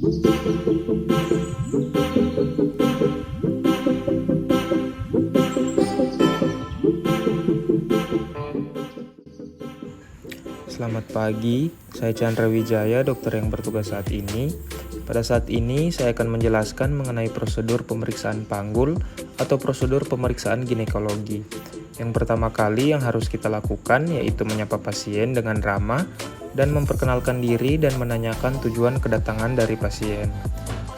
Selamat pagi, saya Chandra Wijaya, dokter yang bertugas saat ini. Pada saat ini, saya akan menjelaskan mengenai prosedur pemeriksaan panggul atau prosedur pemeriksaan ginekologi. Yang pertama kali yang harus kita lakukan yaitu menyapa pasien dengan ramah dan memperkenalkan diri dan menanyakan tujuan kedatangan dari pasien.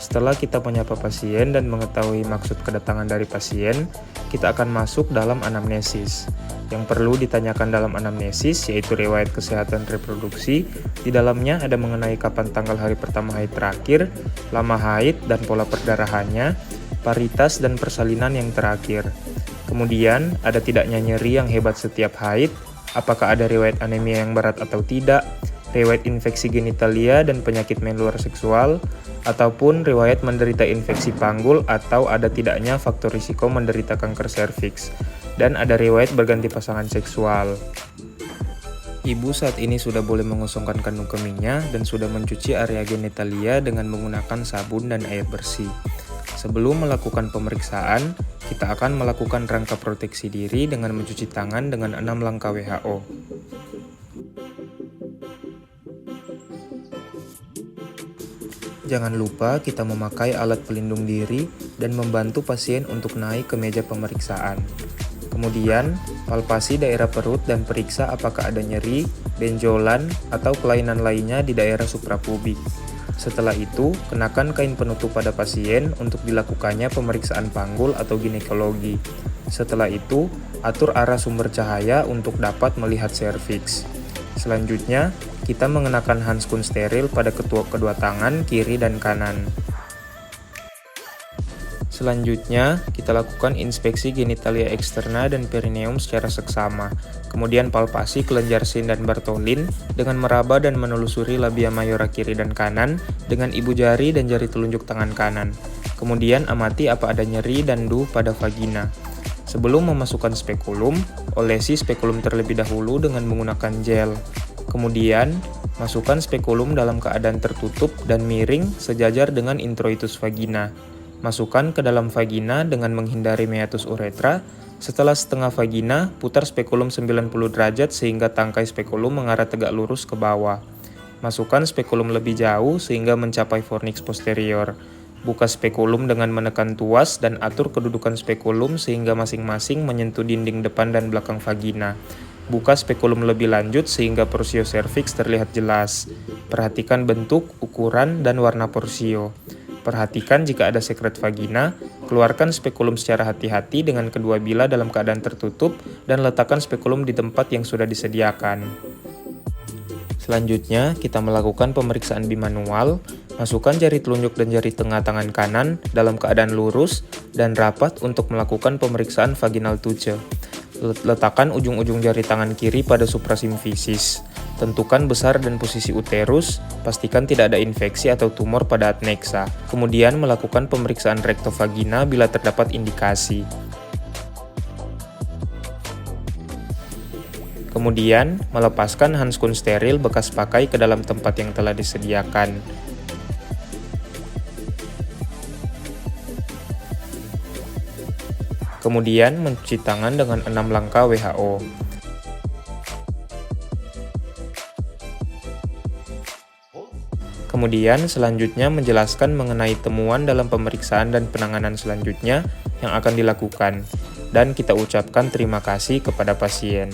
Setelah kita menyapa pasien dan mengetahui maksud kedatangan dari pasien, kita akan masuk dalam anamnesis. Yang perlu ditanyakan dalam anamnesis yaitu riwayat kesehatan reproduksi. Di dalamnya ada mengenai kapan tanggal hari pertama haid terakhir, lama haid dan pola perdarahannya, paritas dan persalinan yang terakhir. Kemudian ada tidaknya nyeri yang hebat setiap haid, apakah ada riwayat anemia yang berat atau tidak, riwayat infeksi genitalia dan penyakit menular seksual, ataupun riwayat menderita infeksi panggul atau ada tidaknya faktor risiko menderita kanker serviks, dan ada riwayat berganti pasangan seksual. Ibu saat ini sudah boleh mengosongkan kandung kemihnya dan sudah mencuci area genitalia dengan menggunakan sabun dan air bersih. Sebelum melakukan pemeriksaan, kita akan melakukan rangka proteksi diri dengan mencuci tangan dengan 6 langkah WHO. Jangan lupa kita memakai alat pelindung diri dan membantu pasien untuk naik ke meja pemeriksaan. Kemudian, palpasi daerah perut dan periksa apakah ada nyeri, benjolan, atau kelainan lainnya di daerah suprapubik. Setelah itu, kenakan kain penutup pada pasien untuk dilakukannya pemeriksaan panggul atau ginekologi. Setelah itu, atur arah sumber cahaya untuk dapat melihat serviks. Selanjutnya, kita mengenakan handskun steril pada kedua tangan kiri dan kanan. Selanjutnya, kita lakukan inspeksi genitalia eksterna dan perineum secara seksama. Kemudian palpasi kelenjar Sin dan Bartholin dengan meraba dan menelusuri labia mayora kiri dan kanan dengan ibu jari dan jari telunjuk tangan kanan. Kemudian amati apa ada nyeri dan duh pada vagina. Sebelum memasukkan spekulum, olesi spekulum terlebih dahulu dengan menggunakan gel. Kemudian, masukkan spekulum dalam keadaan tertutup dan miring sejajar dengan introitus vagina. Masukkan ke dalam vagina dengan menghindari meatus uretra. Setelah setengah vagina, putar spekulum 90 derajat sehingga tangkai spekulum mengarah tegak lurus ke bawah. Masukkan spekulum lebih jauh sehingga mencapai fornix posterior. Buka spekulum dengan menekan tuas dan atur kedudukan spekulum sehingga masing-masing menyentuh dinding depan dan belakang vagina. Buka spekulum lebih lanjut sehingga porsio serviks terlihat jelas. Perhatikan bentuk, ukuran, dan warna porsio. Perhatikan jika ada sekret vagina, keluarkan spekulum secara hati-hati dengan kedua bilah dalam keadaan tertutup dan letakkan spekulum di tempat yang sudah disediakan. Selanjutnya, kita melakukan pemeriksaan bimanual. Masukkan jari telunjuk dan jari tengah tangan kanan dalam keadaan lurus dan rapat untuk melakukan pemeriksaan vaginal touche. Letakkan ujung-ujung jari tangan kiri pada suprasimfisis. Tentukan besar dan posisi uterus, pastikan tidak ada infeksi atau tumor pada adnexa. Kemudian melakukan pemeriksaan rektovagina bila terdapat indikasi. Kemudian, melepaskan handskun steril bekas pakai ke dalam tempat yang telah disediakan. Kemudian, mencuci tangan dengan 6 langkah WHO. Kemudian, selanjutnya menjelaskan mengenai temuan dalam pemeriksaan dan penanganan selanjutnya yang akan dilakukan. Dan kita ucapkan terima kasih kepada pasien.